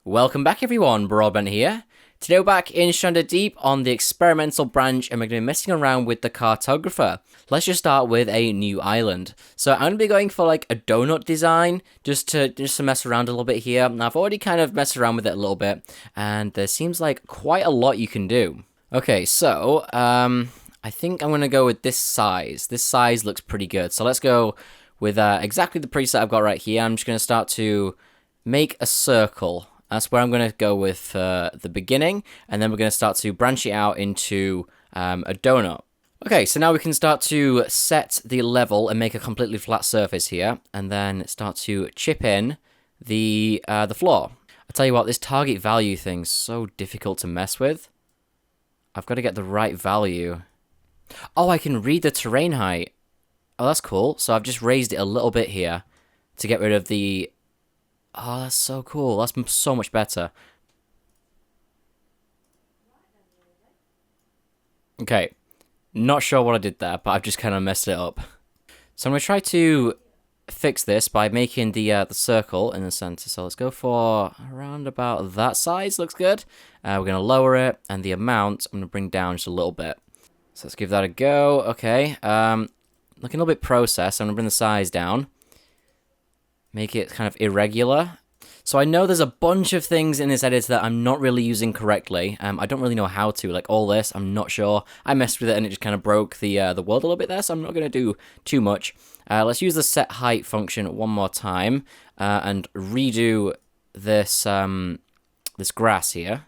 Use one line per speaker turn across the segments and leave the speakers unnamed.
Welcome back everyone, Broadbent here. Today we're back in Stranded Deep on the experimental branch and we're going to be messing around with the Cartographer. Let's just start with a new island. So I'm going to be going for like a donut design just to mess around a little bit here. Now I've already kind of messed around with it a little bit and there seems like quite a lot you can do. Okay, so I think I'm going to go with this size. This size looks pretty good. So let's go with exactly the preset I've got right here. I'm just going to start to make a circle. That's where I'm going to go with the beginning, and then we're going to start to branch it out into a donut. Okay, so now we can start to set the level and make a completely flat surface here, and then start to chip in the floor. I'll tell you what, this target value thing's so difficult to mess with. I've got to get the right value. Oh, I can read the terrain height. Oh, that's cool. So I've just raised it a little bit here to get rid of the... Oh, that's so cool. That's so much better. Okay. Not sure what I did there, but I've just kind of messed it up. So I'm going to try to fix this by making the circle in the center. So let's go for around about that size. Looks good. We're going to lower it, and the amount I'm going to bring down just a little bit. So let's give that a go. Okay. Looking a little bit processed. I'm going to bring the size down. Make it kind of irregular. So I know there's a bunch of things in this editor that I'm not really using correctly. I don't really know how to. Like all this, I'm not sure. I messed with it and it just kind of broke the world a little bit there, so I'm not going to do too much. Let's use the set height function one more time and redo this this grass here.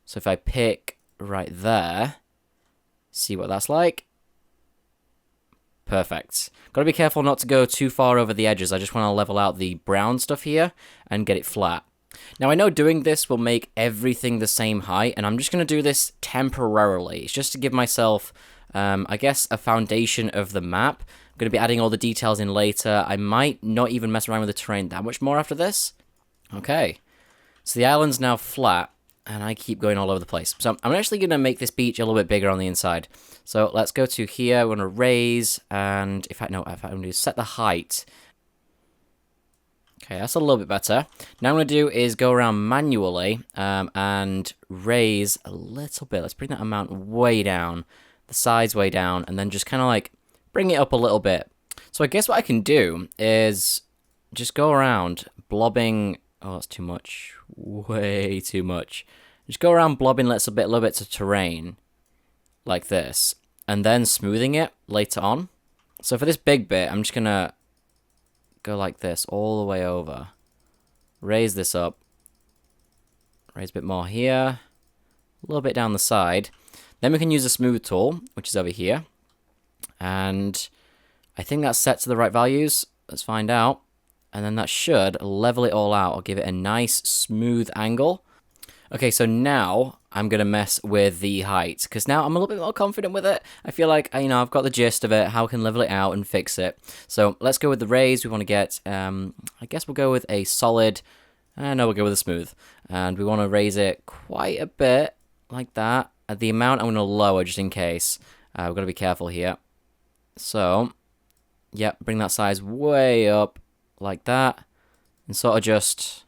So if I pick right there, see what that's like. Perfect. Gotta be careful not to go too far over the edges. I just want to level out the brown stuff here and get it flat. Now I know doing this will make everything the same height, and I'm just going to do this temporarily. It's just to give myself, I guess, a foundation of the map. I'm going to be adding all the details in later. I might not even mess around with the terrain that much more after this. Okay. So the island's now flat, and I keep going all over the place. So I'm actually going to make this beach a little bit bigger on the inside. So let's go to here. We're going to raise, and if I'm going to set the height. Okay, that's a little bit better. Now I'm going to do is go around manually and raise a little bit. Let's bring that amount way down, the size way down, and then just kind of like bring it up a little bit. So I guess what I can do is just go around blobbing. Oh, that's too much. Way too much. Just go around blobbing a little bit of terrain like this, and then smoothing it later on. So for this big bit, I'm just going to go like this all the way over. Raise this up. Raise a bit more here. A little bit down the side. Then we can use the smooth tool, which is over here. And I think that's set to the right values. Let's find out. And then that should level it all out or give it a nice smooth angle. Okay, so now I'm going to mess with the height, because now I'm a little bit more confident with it. I feel like, I've got the gist of it, how I can level it out and fix it. So let's go with the raise. We want to get, I guess we'll go with a solid, no, we'll go with a smooth. And we want to raise it quite a bit, like that. At the amount I'm going to lower just in case. We've got to be careful here. So, yeah, bring that size way up, like that. And sort of just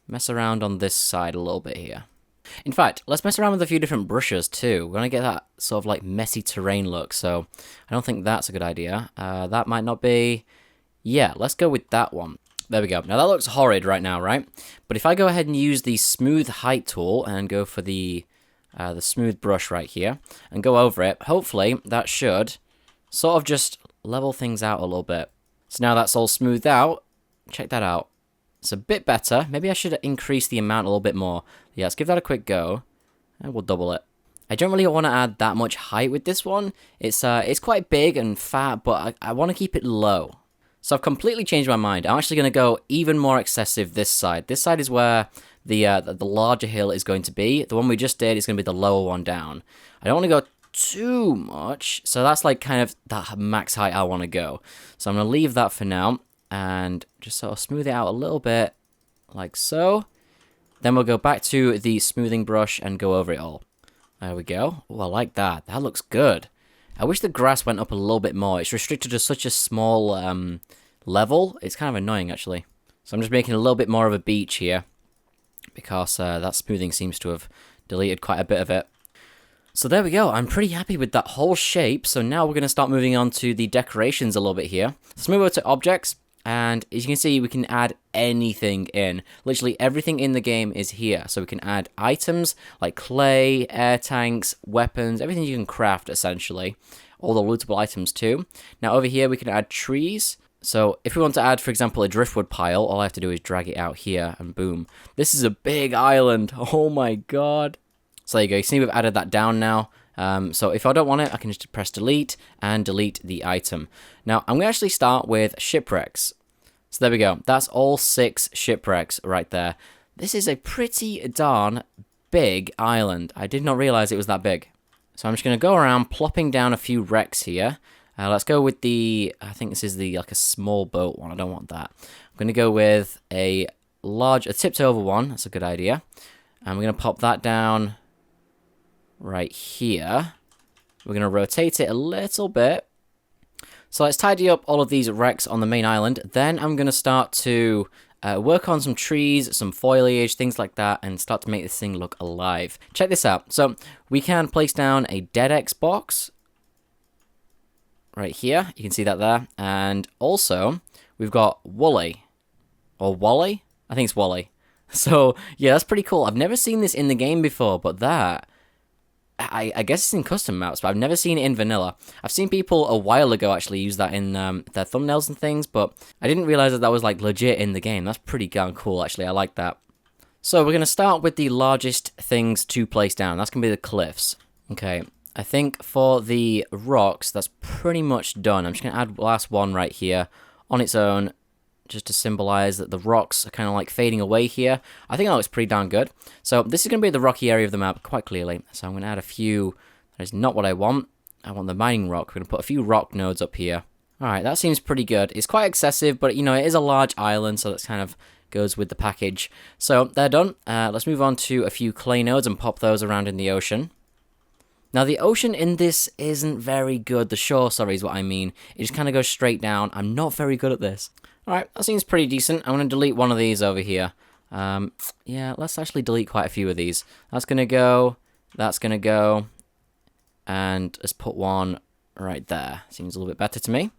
mess around on this side a little bit here. In fact, let's mess around with a few different brushes too. We're going to get that sort of like messy terrain look, so I don't think that's a good idea. That might not be... Yeah, let's go with that one. There we go. Now that looks horrid right now, right? But if I go ahead and use the smooth height tool and go for the smooth brush right here and go over it, hopefully that should sort of just level things out a little bit. So now that's all smoothed out. Check that out. It's a bit better. Maybe I should increase the amount a little bit more. Yeah, let's give that a quick go. And we'll double it. I don't really want to add that much height with this one. It's quite big and fat, but I want to keep it low. So I've completely changed my mind. I'm actually going to go even more excessive this side. This side is where the larger hill is going to be. The one we just did is going to be the lower one down. I don't want to go too much. So that's like kind of that max height I want to go. So I'm going to leave that for now. And just sort of smooth it out a little bit, like so. Then we'll go back to the smoothing brush and go over it all. There we go. Oh, I like that. That looks good. I wish the grass went up a little bit more. It's restricted to such a small level. It's kind of annoying, actually. So I'm just making a little bit more of a beach here. because that smoothing seems to have deleted quite a bit of it. So there we go, I'm pretty happy with that whole shape. So now we're going to start moving on to the decorations a little bit here. Let's move over to objects, and as you can see, we can add anything in. Literally everything in the game is here. So we can add items like clay, air tanks, weapons, everything you can craft essentially. All the lootable items too. Now over here we can add trees. So if we want to add, for example, a driftwood pile, all I have to do is drag it out here and boom. This is a big island. Oh my god. So there you go, you see we've added that down now. So if I don't want it, I can just press delete and delete the item. Now I'm going to actually start with shipwrecks. So there we go, that's all 6 shipwrecks right there. This is a pretty darn big island. I did not realize it was that big. So I'm just going to go around plopping down a few wrecks here. Let's go with the, I think this is the like a small boat one. I don't want that. I'm going to go with a tipped over one. That's a good idea. And we're going to pop that down right here. We're going to rotate it a little bit. So let's tidy up all of these wrecks on the main island. Then I'm going to start to work on some trees, some foliage, things like that, and start to make this thing look alive. Check this out. So we can place down a dead Xbox right here. You can see that there. And also, we've got Wooly. Or Wally? I think it's Wally. So, yeah, that's pretty cool. I've never seen this in the game before, but that... I guess it's in custom maps, but I've never seen it in vanilla. I've seen people a while ago actually use that in their thumbnails and things, but I didn't realize that was like legit in the game. That's pretty darn cool, actually. I like that. So we're going to start with the largest things to place down. That's going to be the cliffs. Okay, I think for the rocks, that's pretty much done. I'm just going to add the last one right here on its own, just to symbolize that the rocks are kind of like fading away here. I think that looks pretty darn good. So this is going to be the rocky area of the map quite clearly. So I'm going to add a few. That is not what I want. I want the mining rock. We're going to put a few rock nodes up here. Alright, that seems pretty good. It's quite excessive, but you know, it is a large island, so that kind of goes with the package. So they're done. Let's move on to a few clay nodes and pop those around in the ocean. Now, the ocean in this isn't very good. The shore, sorry, is what I mean. It just kind of goes straight down. I'm not very good at this. Alright, that seems pretty decent. I'm going to delete one of these over here. Yeah, let's actually delete quite a few of these. That's going to go, and let's put one right there. Seems a little bit better to me.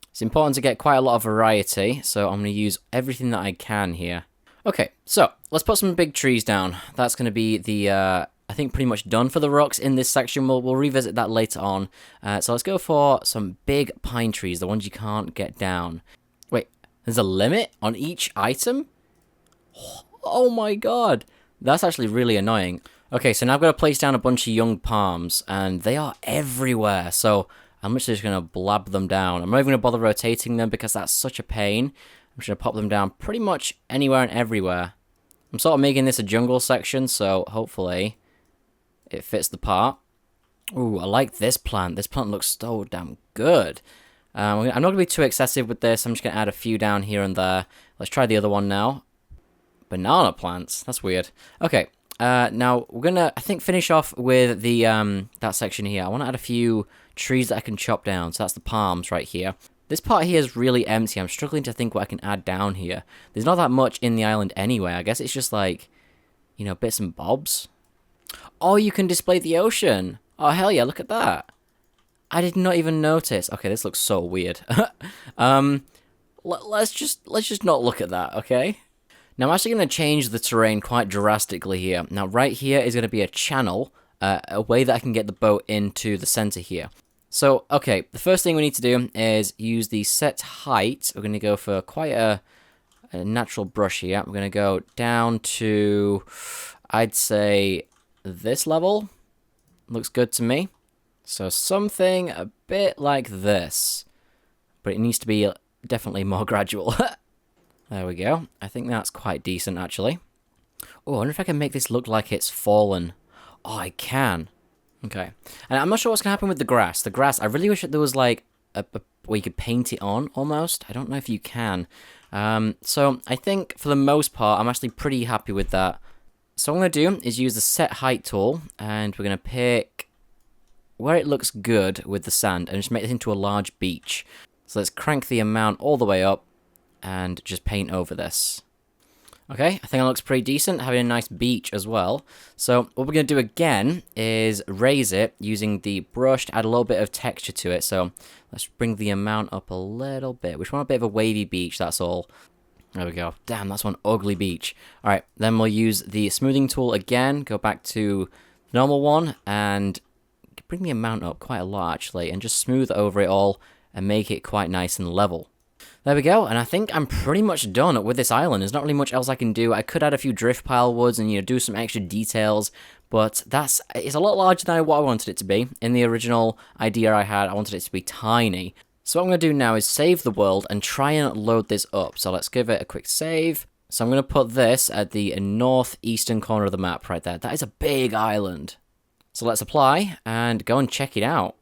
It's important to get quite a lot of variety, so I'm going to use everything that I can here. Okay, so let's put some big trees down. That's going to be the, I think, pretty much done for the rocks in this section. We'll revisit that later on. So let's go for some big pine trees, the ones you can't get down. Wait, there's a limit on each item? Oh my god, that's actually really annoying. Okay, so now I've got to place down a bunch of young palms, and they are everywhere, so I'm just going to blab them down. I'm not even going to bother rotating them because that's such a pain. I'm just going to pop them down pretty much anywhere and everywhere. I'm sort of making this a jungle section, so hopefully it fits the part. Ooh, I like this plant. This plant looks so damn good. I'm not going to be too excessive with this. I'm just going to add a few down here and there. Let's try the other one now. Banana plants. That's weird. Okay. Now, we're going to, I think, finish off with the that section here. I want to add a few trees that I can chop down. So that's the palms right here. This part here is really empty. I'm struggling to think what I can add down here. There's not that much in the island anyway. I guess it's just like, you know, bits and bobs. Oh, you can display the ocean. Oh, hell yeah, look at that. I did not even notice. Okay, this looks so weird. Let's just not look at that, okay? Now, I'm actually going to change the terrain quite drastically here. Now, right here is going to be a channel, a way that I can get the boat into the center here. So, okay, the first thing we need to do is use the set height. We're going to go for quite a natural brush here. We're going to go down to, I'd say, this level. Looks good to me. So something a bit like this. But it needs to be definitely more gradual. There we go. I think that's quite decent, actually. Oh, I wonder if I can make this look like it's fallen. Oh, I can. Okay. And I'm not sure what's going to happen with the grass. The grass, I really wish that there was, like, a where you could paint it on, almost. I don't know if you can. So I think, for the most part, I'm actually pretty happy with that. So what I'm going to do is use the set height tool, and we're going to pick where it looks good with the sand, and just make this into a large beach. So let's crank the amount all the way up, and just paint over this. Okay, I think it looks pretty decent, having a nice beach as well. So what we're going to do again is raise it using the brush to add a little bit of texture to it. So let's bring the amount up a little bit. We just want a bit of a wavy beach, that's all. There we go. Damn, that's one ugly beach. Alright, then we'll use the smoothing tool again, go back to the normal one, and bring the amount up quite a lot actually, and just smooth over it all and make it quite nice and level. There we go, and I think I'm pretty much done with this island. There's not really much else I can do. I could add a few drift pile woods and, do some extra details, but it's a lot larger than what I wanted it to be. In the original idea I had, I wanted it to be tiny. So what I'm going to do now is save the world and try and load this up. So let's give it a quick save. So I'm going to put this at the northeastern corner of the map right there. That is a big island. So let's apply and go and check it out.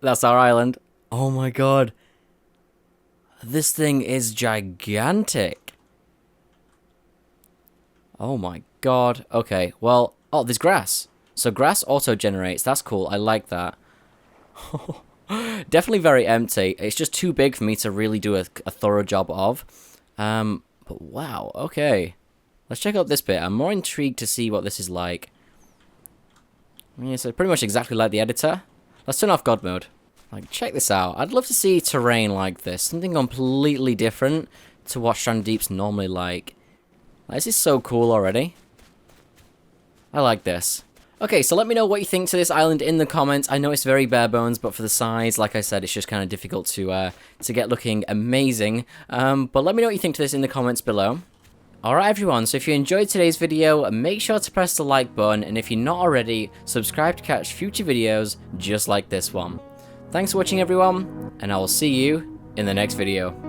That's our island. Oh my god. This thing is gigantic. Oh my god. Okay, well, there's grass. So grass auto-generates. That's cool. I like that. Definitely very empty. It's just too big for me to really do a thorough job of. But wow, okay. Let's check out this bit. I'm more intrigued to see what this is like. Yeah, so pretty much exactly like the editor. Let's turn off God mode. Like, check this out. I'd love to see terrain like this. Something completely different to what Stranded Deep's normally like. This is so cool already. I like this. Okay, so let me know what you think to this island in the comments. I know it's very bare bones, but for the size, like I said, it's just kind of difficult to get looking amazing. But let me know what you think to this in the comments below. Alright everyone, so if you enjoyed today's video, make sure to press the like button, and if you're not already, subscribe to catch future videos just like this one. Thanks for watching everyone, and I will see you in the next video.